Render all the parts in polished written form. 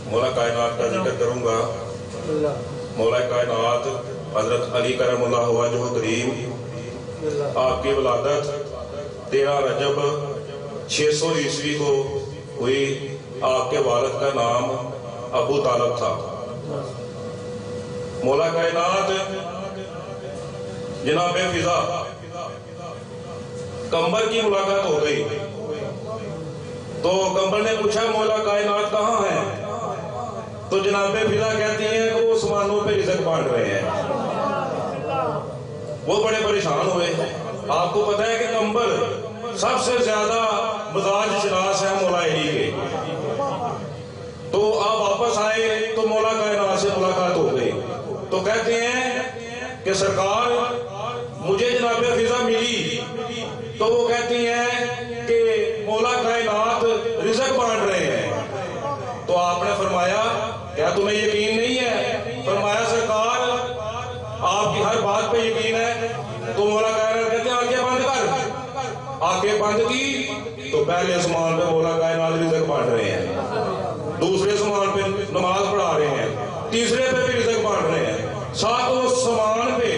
مولا کائنات کا ذکر کروں گا۔ مولا کائنات حضرت علی کرم اللہ وجہ کریم، آپ کی ولادت 13 رجب 600 عیسوی کو ہوئی۔ آپ کے والد کا نام ابو طالب تھا۔ مولا کائنات جناب فضا قمر کی ملاقات ہو گئی تو قمر نے پوچھا مولا کائنات کہاں ہے؟ تو جناب فضا کہتی ہیں کہ وہ آسمانوں پہ رزق بانٹ رہے ہیں۔ وہ بڑے پریشان ہوئے۔ آپ کو پتہ ہے کہ قمر سب سے زیادہ مزاج شناس ہے مولا علی کے۔ تو آپ واپس آئے تو مولا کائنات سے ملاقات ہو گئی تو کہتے ہیں کہ سرکار مجھے جناب فضا ملی تو وہ کہتی ہیں کہ مولا کائنات رزق بانٹ رہے ہیں۔ تو آپ نے فرمایا کیا تمہیں یقین نہیں ہے؟ فرمایا سرکار آپ کی ہر بات پہ یقین ہے۔ تو مولا کائنات کہتے ہیں آنکھیں بند کر۔ آنکھیں بند کی تو پہلے آسمان پہ مولا کائنات رزق بانٹ رہے ہیں، دوسرے آسمان پہ نماز پڑھا رہے ہیں، تیسرے پہ بھی رزق بانٹ رہے ہیں، ساتوں آسمان پہ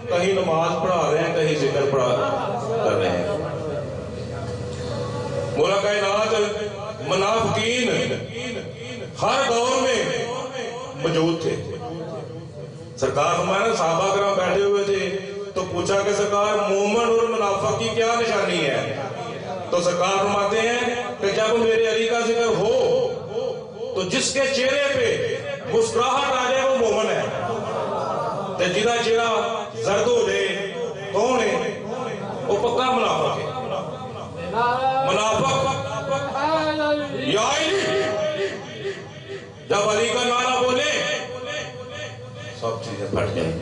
کہیں نماز پڑھا رہے ہیں، کہیں ذکر کر رہے ہیں۔ مولا کائنات منافقین ہر دور میں موجود تھے۔ سرکار ہمارے صحابہ کرام بیٹھے ہوئے تھے تو پوچھا کہ سرکار مومن اور منافق کی کیا نشانی ہے؟ تو سرکار فرماتے ہیں کہ جب میرے علی کا ذکر ہو تو جس کے چہرے پہ مسکراہٹ آ جائے وہ مومن ہے، تو جہاں چہرہ زرد ہو جائے کون ہے؟ وہ پکا منافق ہے۔ منافق یا علی جب علی کا نعرہ بولے سب چیزیں پھٹ جائیں۔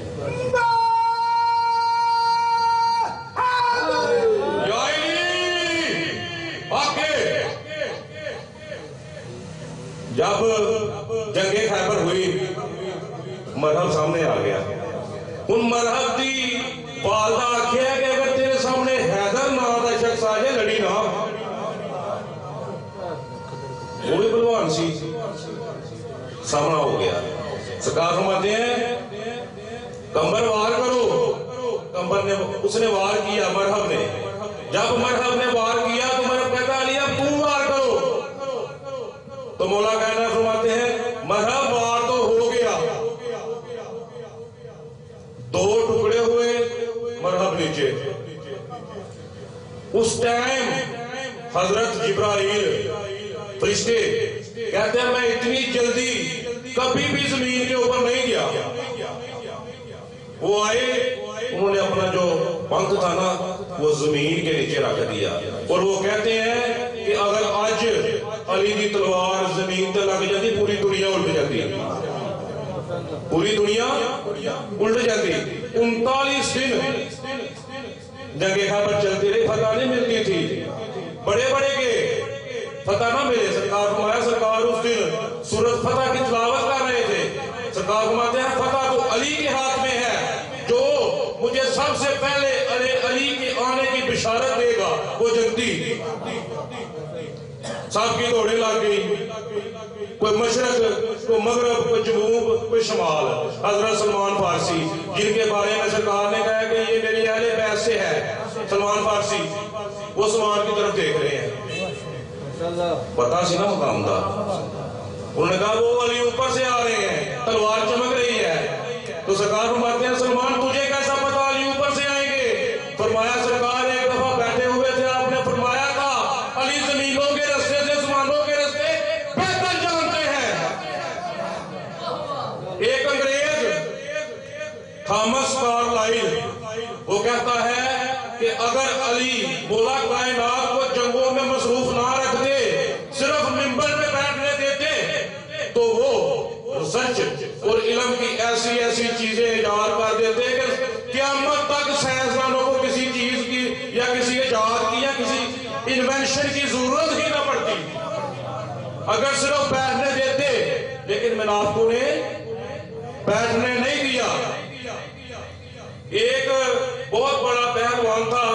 یا علی آگے جب جنگ خیبر ہوئی مرحب سامنے آ گیا۔ ان مرحب دی والدہ آکھیا کہ اگر تیرے سامنے حیدر نام دا شخص آ جائے لڑی نہ۔ وہ بھی بلوان سی، سامنا ہو گیا۔ سرکار فرماتے ہیں قمر وار کرو۔ قمر نے اس نے وار کیا مرحب نے۔ جب مرحب نے وار کیا تو مرحب کہتا علی اب تو وار کرو۔ تو مولا کائنات فرماتے ہیں مرحب وار تو ہو گیا، دو ٹکڑے ہوئے مرحب نیچے۔ اس ٹائم حضرت جبرائیل فرشتے کہتے ہیں میں اتنی جلدی کبھی بھی زمین کے اوپر نہیں گیا۔ وہ آئے، انہوں نے اپنا جو پنکھ تھا نا وہ زمین کے نیچے رکھ دیا اور وہ کہتے ہیں کہ اگر آج علی کی تلوار زمین تے لگ جاتی پوری دنیا الٹ جاتی، پوری دنیا الٹ جاتی۔ 39 دن جنگ خیبر چلتی رہی، فتح نہیں ملتی تھی، بڑے بڑے کے فتح نہ ملے۔ سرکار فرمایا سرکار اس دن سورۃ فتح کی تلاوت کر رہے تھے۔ سرکار فرماتے ہیں فتح تو علی کے ہاتھ میں ہے، جو مجھے سب سے پہلے علی کے آنے کی بشارت دے گا وہ جنتی۔ سب کی دوڑیں لگ گئی، کوئی مشرق، کوئی مغرب، کوئی جنوب، کوئی شمال۔ حضرت سلمان فارسی جن کے بارے میں سرکار نے کہا کہ یہ میری اہل بیت سے ہے، سلمان فارسی وہ سلمان کی طرف دیکھ رہے ہیں۔ پتا سی نا مقام دا، انہوں نے کہا وہ علی اوپر سے آ رہے ہیں، تلوار چمک رہی ہے۔ تو سرکار فرماتے ہیں سلمان تجھے کیسا پتا علی اوپر سے آئیں گے؟ فرمایا سرکار ایک دفعہ بیٹھے ہوئے تھے، آپ نے فرمایا تھا علی زمینوں کے رستے سے آسمانوں کے رستے بہتر جانتے ہیں۔ ایک انگریز تھامس کارلائل وہ کہتا ہے کہ اگر علی مولا کائنات کو جنگوں میں مصروف نہ رکھتے، صرف منبر پہ بیٹھنے دیتے تو وہ ریسرچ اور علم کی ایسی ایسی چیزیں ایجاد کر دیتے کہ قیامت تک سائنسدانوں کو کسی چیز کی یا کسی ایجاد کی یا کسی انوینشن کی ضرورت ہی نہ پڑتی اگر صرف بیٹھنے دیتے۔ لیکن منافقوں نے بیٹھنے نہیں دیا۔ ایک بہت بڑا پہلوان تھا،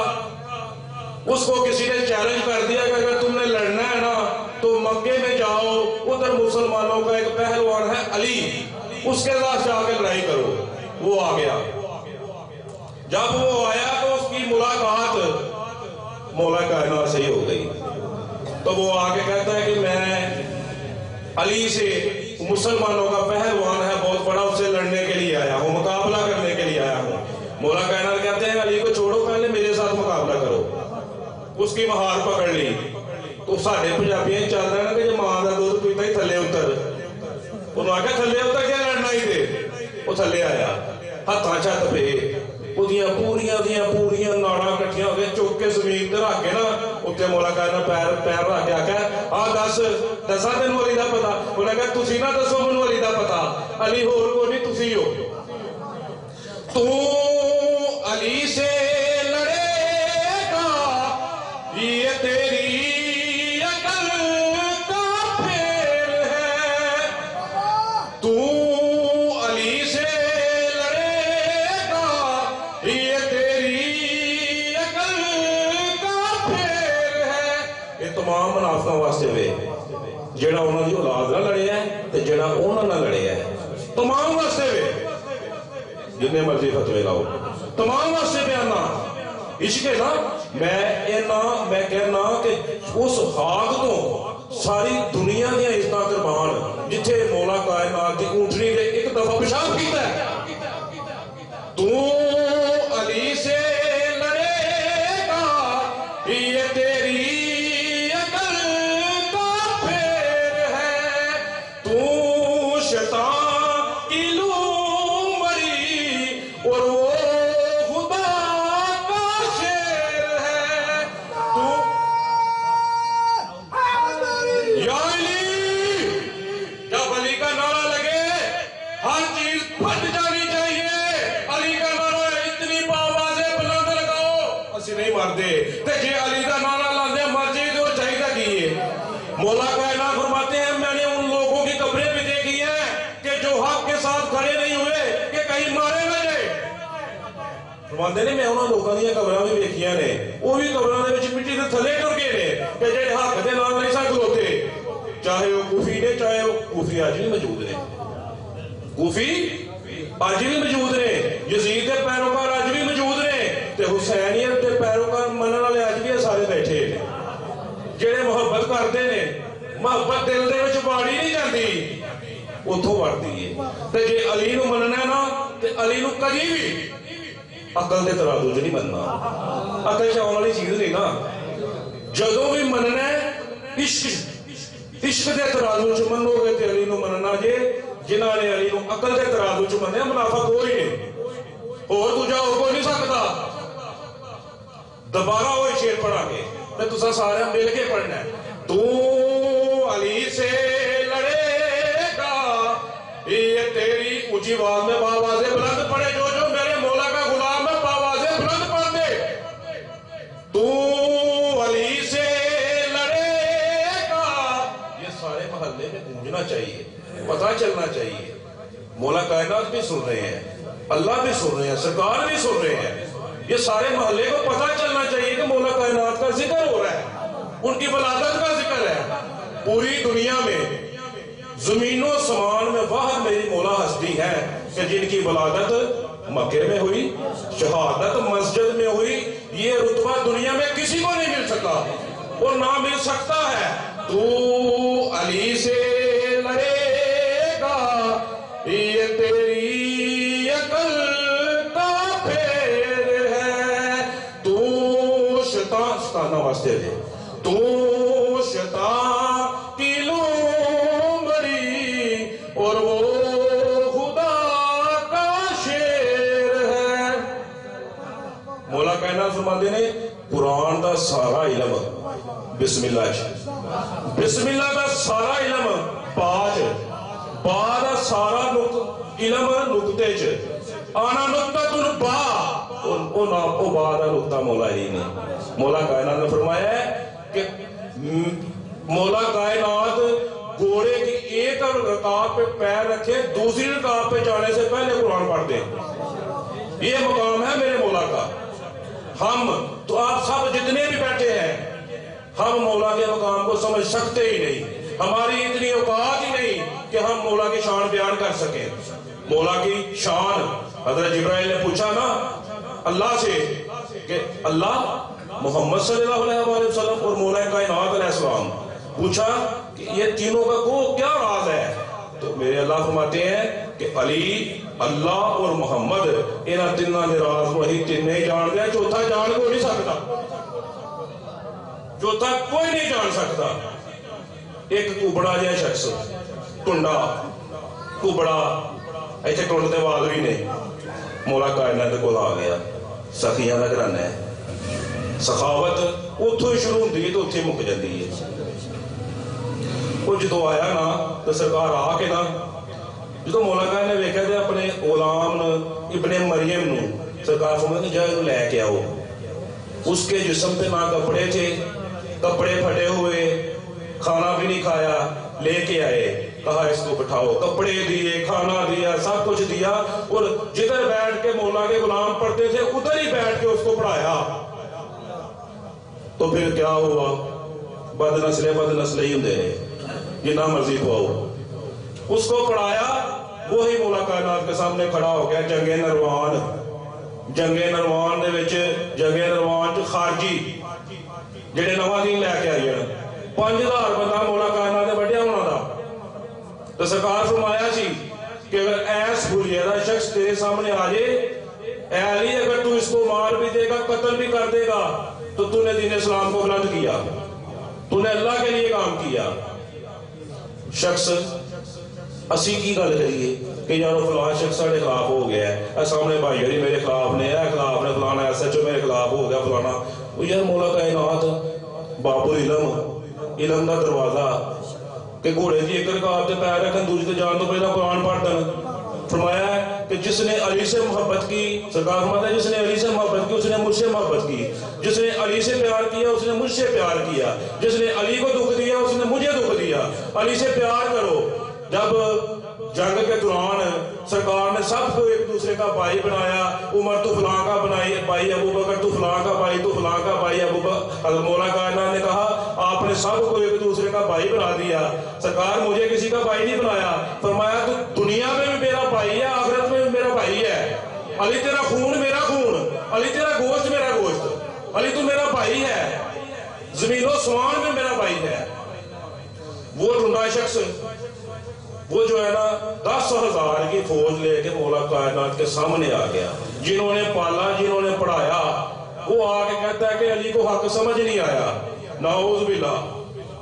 اس کو کسی نے چیلنج کر دیا کہ اگر تم نے لڑنا ہے نا تو مکے میں جاؤ، ادھر مسلمانوں کا ایک پہلوان ہے علی، اس کے ساتھ جا کے لڑائی کرو۔ وہ آ گیا، جب وہ آیا تو اس کی ملاقات مولا کائنات سے ہی ہو گئی۔ تو وہ آگے کہتا ہے کہ میں علی سے، مسلمانوں کا پہلوان ہے بہت بڑا، اس سے لڑنے کے لیے آیا ہوں، مقابلہ کرنے کے لیے آیا ہوں۔ مولا کائنات کہتے ہیں علی کو چھوڑو، پہلے میرے ساتھ مقابلہ کرو۔ اس کی مہار پکڑ لی۔ تو ساڑھے پنجابیاں چل رہے ہیں کہ جو ماں کا دودھ پیتا ہی تھلے اتر، انہوں نے کہا تھلے اتر کیا لڑنا ہی دے۔ وہ تھلے آیا، ہاتھاں چھت پہ پوریاں پوریاں ناڑاں کٹھیاں ہو گئے، چوک کے زمین تے رکھ کے نا اتنے مولا کائنات پیر رکھ کے آکھیا دسا تینوں علی دا پتا؟ انہیں کہا تسی نہ دسو مینوں علی دا پتا، علی ہور کوئی نہیں تسی ہو۔ تو علی سے لڑے گا یہ تیری عقل کا پھیر ہے، تو علی سے لڑے گا یہ تیری عقل کا پھیر ہے۔ یہ تمام منافقاں واسطے وے، جڑا انہوں نے اولاد نہ لڑے ہے تے جڑا انہوں نے لڑے ہے، تمام واسطے وے، جتنے مرضی فتوے لاؤ، تمام واسطے بیانا عشق ہے نا۔ میں کہنا کہ اس خاک تو ساری دنیا دیا عزتاں قربان جتھے مولا کائنات دی اونٹنی دے ایک دفعہ پیشاب کیتا ہے۔ تو علی سے لڑے گا یہ تیری عقل کا پھیر ہے، تو شیطان کی لوں مری اور وہ خدا کا شیر ہے۔ تو یا علی، جب علی کا نعرہ لگے ہر چیز پھٹ جانی چاہیے۔ علی کا نعرہ اتنی آوازیں بلند لگاؤ، اسی نہیں مردے تے جے علی کا نعرہ لاندے مرجی تو چاہیے کیے۔ مولا کائنات فرماتے ہیں میں نے ان لوگوں کی قبریں بھی دیکھی ہیں کہ جو حق کے ساتھ کھڑے نہیں ہوئے کہ کہیں مارے نہ جائے۔ فرماتے ہیں میں انہوں لوگوں دیا قبراں بھی دیکھیاں نے، وہ بھی قبراں دے وچ مٹی دے تھلے ٹر گئے نے کہ جڑے حق دے نال نہیں سن کھلوتے، چاہے وہ کوفی نے، چاہے وہ کوفی اج بھی موجود نے، کوفی اج بھی موجود نے، یزید دے پیروکار اج بھی موجود نے، تے حسینیت دے پیروکار منن والے اج بھی سارے بیٹھے نے، جڑے محبت کرتے نے۔ محبت دل دے وچ باڑی نہیں جاندی، اتھوں وڑدی ہے۔ تے جے علی نو مننا نا تے علی نو کدی بھی عقل دے ترازو چ نہیں مننا، عقل چ آن والی چیز نہیں نا۔ جدوں بھی مننا ہے عشق دے ترازو چ منو گے تے علی نو مننا جے، جنہاں نے علی نو عقل دے ترازو چ منیا منافق کوئی نہیں، اور دوجا ہو کوئی نہیں سکتا۔ دوبارہ وہی شعر پڑھا گے تے تساں سارے مل کے پڑھنا ہے۔ تو علی سے لڑے گا یہ تیری، اونچی آواز میں باوازیں بلند پڑھے، جو جو میرے مولا کا غلام ہے باوازیں بلند پڑھ دے۔ تو علی سے لڑے گا، یہ سارے محلے میں گونجنا چاہیے، پتہ چلنا چاہیے۔ مولا کائنات بھی سن رہے ہیں، اللہ بھی سن رہے ہیں، سرکار بھی سن رہے ہیں، یہ سارے محلے کو پتہ چلنا چاہیے کہ مولا کائنات کا ذکر ہو رہا ہے، ان کی ولادت کا ذکر ہے۔ پوری دنیا میں زمین و سمان میں واحد میری مولا ہستی ہے کہ جن کی ولادت مکے میں ہوئی، شہادت مسجد میں ہوئی، یہ رتبہ دنیا میں کسی کو نہیں مل سکا اور نہ مل سکتا ہے۔ تو علی سے لڑے گا یہ تیری عقل کا پھیر ہے، تو شیطان واسطے دے، تو شیطان کی لوں مری اور وہ خدا کا شیر ہے۔ مولا کائنات فرماتے نے قرآن دا سارا علم بسم اللہ، بسم اللہ دا سارا علم باج، با دا سارا علم نقطے چ آنا نقطہ تن با، او با دا نقطہ مولا ہی نہیں۔ مولا کائنات نے فرمایا ہے کہ مولا کائنات گھوڑے کی ایک رکاب پہ پیر رکھے، دوسری رکاب پہ جانے سے پہلے قرآن پڑھتے ہیں۔ یہ مقام ہے میرے مولا کا۔ ہم تو آپ سب جتنے بھی بیٹھے ہیں، ہم مولا کے مقام کو سمجھ سکتے ہی نہیں۔ ہماری اتنی اوقات ہی نہیں کہ ہم مولا کی شان بیان کر سکیں. مولا کی شان حضرت جبرائیل نے پوچھا نا اللہ سے کہ اللہ محمد صلی اللہ علیہ وسلم اور مولا کائنات علیہ السلام پوچھا کہ یہ تینوں کا کو کیا راز ہے؟ تو میرے اللہ فرماتے ہیں کہ علی، اللہ اور محمد انہاں تینوں دے راز وہی تین ہی جان دے، چوتھا جان کوئی نہیں سکتا، چوتھا کوئی نہیں جان سکتا. ایک کبڑا جہا شخص ٹنڈا کبڑا ایتھے ٹنڈ دے وال بھی نے مولا کائنات کول آ گیا. سخیاں دا گھرانا ہے. سخاوت اتھوں ہی شروع ہوندی ہے تو اتھے مک جاندی ہے. وہ جدو آیا نا تو سرکار آ کے نا جدو مولا کائنات نے ویکھیا تے اپنے غلام ابن مریم نو سرکار فرماتے جا لے کے آؤ. اس کے جسم پہ نہ کپڑے تھے، کپڑے پھٹے ہوئے، کھانا بھی نہیں کھایا. لے کے آئے، کہا اس کو بٹھاؤ، کپڑے دیے، کھانا دیا، سب کچھ دیا، اور جدھر بیٹھ کے مولا کے غلام پڑھتے تھے ادھر ہی بیٹھ کے اس کو پڑھایا. تو پھر کیا ہوا؟ بد نسل ہی ہوندے ہیں، جتنا مرضی کھواؤ. اس کو پڑھایا، وہی مولا کائنات کے سامنے کھڑا ہو گیا. جنگ نروان دے وچ جنگ نروان چ خارجی جڑے نواں دین لے کے آئے 5000 بندہ مولا کائنات نے وڈیا ہونا دا. تو سرکار فرمایا سی کہ اگر ایس بھولیا دا شخص تیرے سامنے آ جائے، اے علی اگر تو اس کو مار بھی دے گا، قتل بھی کر دے گا، تو نے دین اسلام کو بلند کیا، تو نے اللہ کے لیے کام کیا. شخص اسی کی گل کریے کہ یارو فلاں شخص ساڑھے خلاف ہو گیا ہے، سامنے بھائی یاری میرے خلاف نے، فلانا ایسا جو میرے خلاف ہو گیا فلانا. وہ یار مولا کائنات باب العلم دا دروازہ کہ گھوڑے دی ایک رکاب تے پیر رکھن دوسری تے جان تو پہلا قرآن پڑھ دن. فرمایا ہے کہ جس نے علی سے محبت کی، سرکار فرماتا ہے جس نے علی سے محبت کی اس نے مجھ سے محبت کی، جس نے علی سے پیار کیا اس نے مجھ سے پیار کیا، جس نے علی کو دکھ دیا اس نے مجھے دکھ دیا. علی سے پیار کرو. جب جنگ کے دوران سرکار نے سب کو ایک دوسرے کا بھائی بنایا. عمر تو فلاں کا بھائی، ابو بکر تو فلاں کا بھائی، تو فلاں کا بھائی ابو بکر. مولا کائنات نے کہا آپ نے سب کو ایک دوسرے کا بھائی بنا دیا، سرکار مجھے کسی کا بھائی نہیں بنایا. فرمایا تو دنیا میں بھی میرا بھائی ہے، آخرت میں بھی میرا بھائی ہے. علی تیرا خون میرا خون، علی تیرا گوشت میرا گوشت، علی تو میرا بھائی ہے، زمین و سمان میں میرا بھائی ہے. وہ ٹھنڈا شخص وہ جو ہے نا 10,000 کی فوج لے کے مولا کائنات کے سامنے آ گیا. جنہوں نے پالا، جنہوں نے پڑھایا، وہ آ کے کہتا ہے کہ علی کو حق سمجھ نہیں آیا. نعوذ باللہ.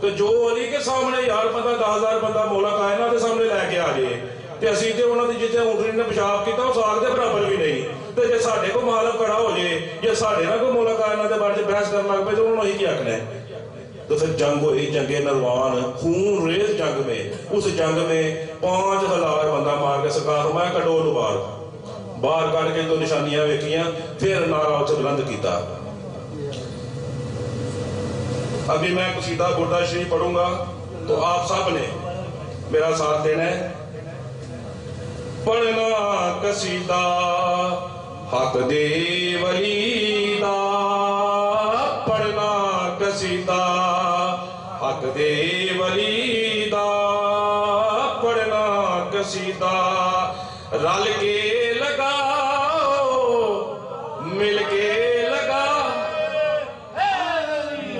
تو جو علی کے سامنے یار بندہ 10,000 بندہ مولا کائنات کے سامنے لے کے آ جائے تے اسی تے انہاں دی جتے اونٹنی نے پیشاب کیتا اس آگ دے برابر بھی نہیں. تے جے ساڈے کو مالک کھڑا ہو جائے یا ساڈے نال کوئی مولا کائنات دے بارے بحث کرن لگ پے تے انہوں نے کیا آکھنا ہے؟ تو پھر جنگ ہوئی، جنگ نروان، خون ریز جنگ میں. اس جنگ میں 5,000 بندہ مار کے سرکار فرمایا کڈو نو باہر کڈ کے تو نشانیاں ویکھیاں، پھر نعرہ اتنے بلند کیتا. ابھی میں قصیدہ بردہ شریف پڑھوں گا تو آپ سب نے میرا ساتھ دینا ہے. پڑھنا قصیدہ حق دے ولی دا، پڑھنا قصیدہ حق دے ولی دا، پڑھنا قصیدہ رل کے لگاؤ مل کے لگا.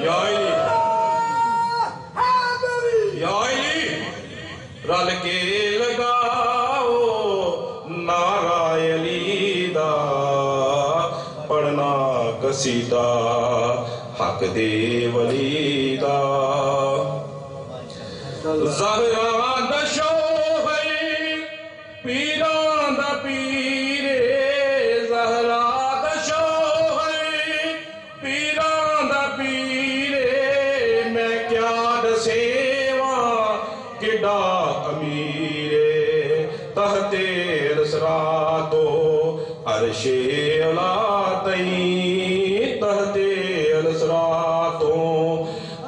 یا علی رل کے لگاؤ نعرہ علی دا، پڑھنا قصیدہ حق دے ولی دا. زہرا دا شوہر پیران دا پیر، زہرا دا شوہر پیران دا پیر، میں کیا دسیواں کڈا امیر، تحت رسرا تو عرش اعلیٰ تئیں، تحت رسرا تو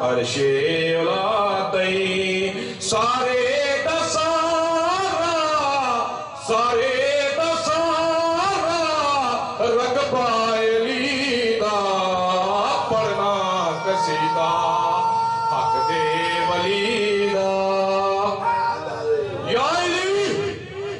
عرش اعلیٰ تئیں، سارے دا سارا رقبہ علی دا، پڑھنا قصیدہ حق دے ولی دا.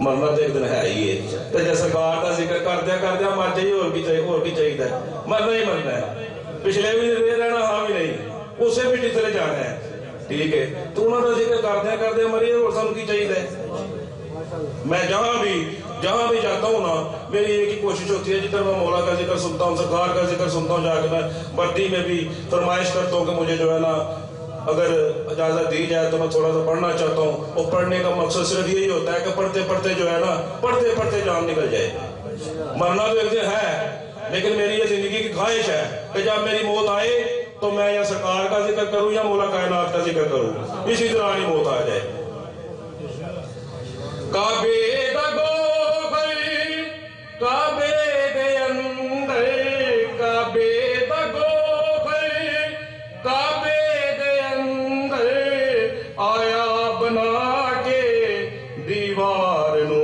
مرنا تو ایک دن ہے ہی ہے. تو جب سرکار کا ذکر کردیا مر جائیے اور کی چاہیے مرنا ہی مرنا ہے. پچھلے بھی نہیں رہنا ہاں بھی نہیں اسے بھی تلے جانا ہے. ٹھیک ہے تو انہوں نے ذکر کردیا مریے اور سب کی چاہیے. میں جہاں بھی جاتا ہوں نا میری ایک ہی کوشش ہوتی ہے جدھر میں مولا کا ذکر سنتا ہوں سرکار کا ذکر سنتا ہوں جا کے میں بردی میں بھی فرمائش کرتا ہوں کہ مجھے جو ہے نا اگر اجازت دی جائے تو میں تھوڑا سا پڑھنا چاہتا ہوں. اور پڑھنے کا مقصد صرف یہی ہوتا ہے کہ پڑھتے جو ہے نا پڑھتے جان نکل جائے. مرنا تو ایک دن ہے لیکن میری یہ زندگی کی خواہش ہے کہ جب میری موت آئے تو میں یا سرکار کا ذکر کروں یا مولا کائنات کا ذکر کروں اسی طرح ہی موت آ جائے. کعبے دا گوہر کعبے دے اندر کعبے دا گوہر کعبے دے اندر آیا بنا کے دیوار نو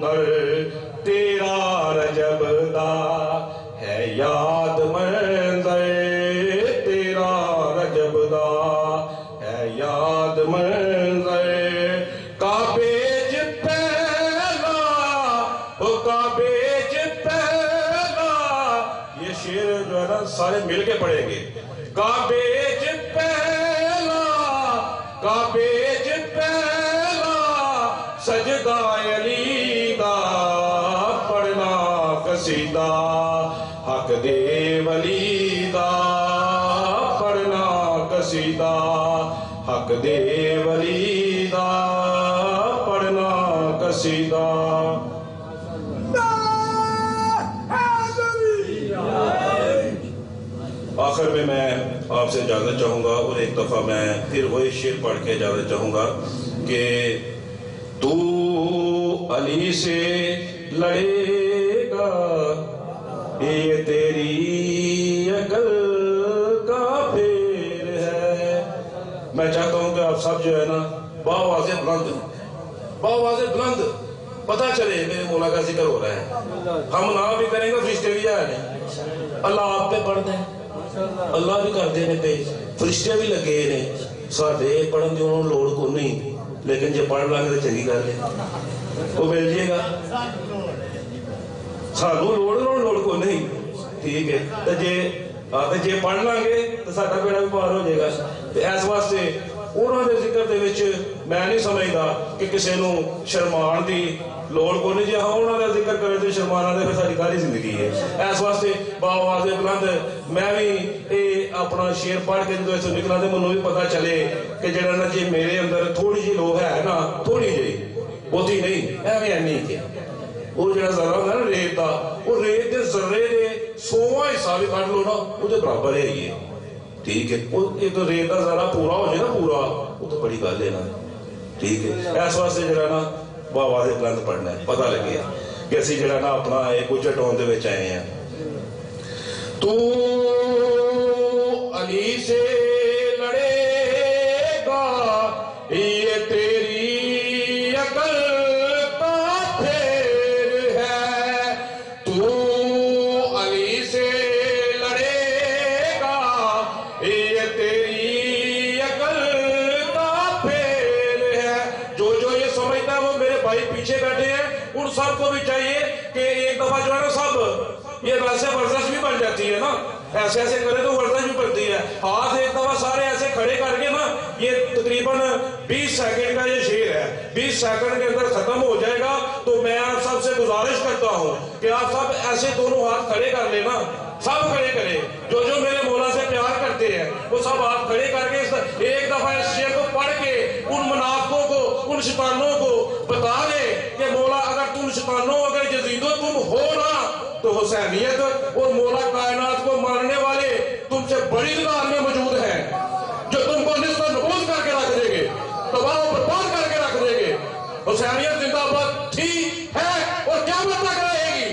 در تیرا رجب دا ہے یاد منظر تیرا رجب دا ہے یاد منظر. کعبے سارے مل کے پڑھیں گے. کعبے چ پہلا سجدہ علی دا پڑھنا قصیدہ حق دے ولی دا پڑھنا قصیدہ حق دے ولی دا پڑھنا قصیدہ. آخر میں آپ سے اجازت چاہوں گا اور ایک دفعہ میں پھر وہی شعر پڑھ کے اجازت چاہوں گا کہ تو علی سے لڑے گا یہ تیری عقل کا پھیر ہے. میں چاہتا ہوں کہ آپ سب جو ہے نا باواز بلند پتہ چلے میرے مولا کا ذکر ہو رہا ہے. ہم نہ بھی کریں گے فرشتے بھی آئے نہیں. اللہ آپ پہ پڑھ دیں اللہ بھی کر دے پہ فرشتے بھی لگے نے ساڈے پڑھن کی انہوں نے لوڑ کو نہیں لیکن جب پڑھ لیں گے تو چنگی گل ہے وہ مل جائے گا. سانو لوڑ کو نہیں. ٹھیک ہے تو جے پڑھ لیں گے تو ساڈا بیڑا بھی پار ہو جائے گا. تو اس واسطے انہوں نے ذکر دے وچ میں نہیں سمجھدا کہ کسی نو شرمان دی لوڑ کو نہیں. جی ہاں انہوں نے ذکر کرے تو شرمانا دے پھر ساری ساری زندگی ہے. اس واسطے باواز بلند میں بھی اپنا شعر پڑھ کے جدو نکلا تو مجھے بھی پتا چلے کہ جڑا نا جی میرے اندر تھوڑی جی لو ہے نا تھوڑی جی بہتی نہیں ہے بھی اینی کہ وہ جڑا ذرہ ہوتا ہے نا ریت کا وہ ریت کے ذرے دے 100واں حصہ بھی کٹ لو نا وہ تو برابر ہے ہی ہے. ٹھیک ہے ایک تو ریت کا ذرہ پورا ہو جائے نا پورا وہ تو بڑی گل ہے نا. ٹھیک ہے اس واسطے جڑا نا باواز بلند پڑھنا ہے پتہ لگے کہ اسی جڑا نا اپنا ایک اچے ٹون دے وچ آئے ہیں. تو علی سے لڑے گا یہ تیری عقل کا پھیر ہے. تو علی سے لڑے گا یہ تیری عقل کا پھیر ہے. جو یہ سمجھتا ہے وہ میرے بھائی پیچھے بیٹھے ہیں ان سب کو بھی چاہیے کہ ایک دفعہ جو ہے نا سب یہ ویسے ورزش بھی بن جاتی ہے نا ایسے کرے تو ورزش بھی بنتی ہے. ہاتھ ایک دفعہ سارے ایسے کھڑے کر کے نا یہ تقریباً 20 سیکنڈ کا یہ شعر ہے 20 سیکنڈ کے اندر ختم ہو جائے گا. تو میں آپ سب سے گزارش کرتا ہوں کہ آپ سب ایسے دونوں ہاتھ کھڑے کر لیں نا سب کھڑے کریں جو میرے مولا سے پیار کرتے ہیں وہ سب ہاتھ کھڑے کر کے ایک دفعہ اس شعر کو پڑھ کے ان منافقوں کو ان شیطانوں کو بتا دے کہ مولا اگر تم شیطانوں اگر یزیدو تم ہو نا تو حسینیت اور مولا کائنات کو ماننے والے تم سے بڑی تعداد میں موجود ہیں جو تم کو نصف نبوذ کر کے رکھ دیں گے تباہ و برباد کر کے رکھ دیں گے. حسینیت زندہ باد تھی ہے اور قیامت تک رہے گی.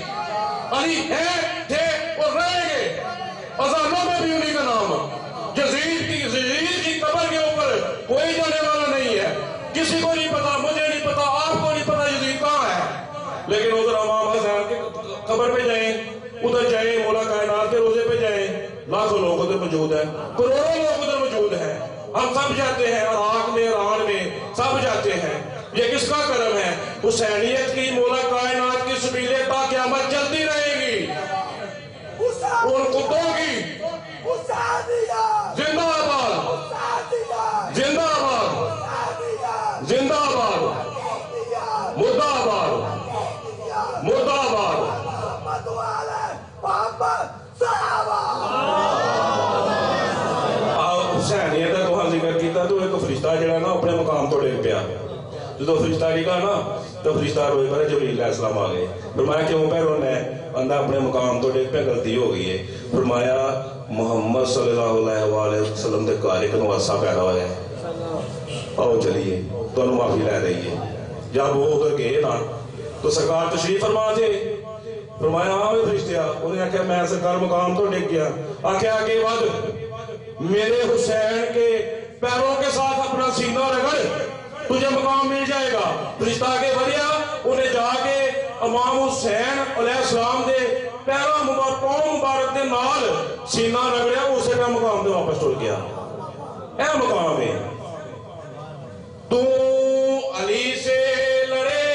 علی ہے تھے اور رہیں گے. اذانوں میں بھی انہی کا نام. یزید کی قبر کے اوپر کوئی جانے والا نہیں ہے. کسی کو نہیں پتا مجھے نہیں پتا آپ کو نہیں پتا یزید کہاں ہے. لیکن ادھر امام حسین کے قبر پہ جائیں ادھر جائیں مولا کائنات کے روزے پہ جائیں لاکھوں لوگ ادھر موجود ہیں کروڑوں لوگ ادھر موجود ہیں. ہم سب جاتے ہیں عراق میں ایران میں سب جاتے ہیں. یہ کس کا کرم ہے حسینیت کی مولا کائنات کی سبیلیں تا قیامت چلتی رہے گی. ان کتوں کی زندہ آباد، زندہ آباد، زندہ آباد، مردہ آباد، مردہ آباد. حسینیت کا تو ذکر کیتا تو ایک فرشتہ جڑا نا اپنے مقام تو ڈگ پیا. جدو فرشتہ ڈگا نا تو فرشتہ روئے پر جبریل علیہ السلام آ گئے. فرمایا کیوں پہ رونا ہے؟ بندہ اپنے مقام تو ڈگ پہ غلطی ہو گئی ہے. فرمایا محمد صلی اللہ علیہ وسلم دے کار ایک نواسا پیدا ہوا ہے. آؤ چلیے تو انہوں معافی لے دئیے. جب وہ ادھر گئے نا تو سرکار تشریف فرما تھے. فرمایا ہاں میں فرشتہ. انہیں آکھیا میں سرکار مقام تو ڈگ گیا. آکھیا آگے ود میرے حسین کے پیروں کے ساتھ اپنا سینہ رگڑ تجھے مقام مل جائے گا. فرشتہ آگے بڑھیا. انہیں جا کے امام حسین علیہ السلام دے پیروں مبارک دے نال سینہ رگڑیا. اسے کا مقام دے واپس ٹر گیا. اے مقام ہے. تو علی سے لڑے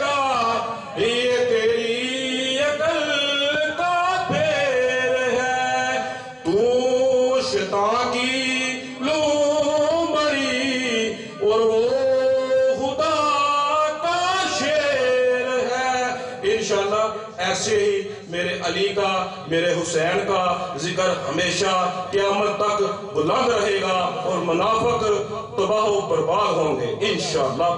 گا یہ تیری عقل کا پھیر ہے. تو شیطان کی لومڑی اور وہ خدا کا شیر ہے. انشاءاللہ ایسے ہی میرے علی کا میرے حسین کا ذکر ہمیشہ قیامت تک بلند رہے گا اور منافق تباہ و برباد ہوں گے انشاءاللہ.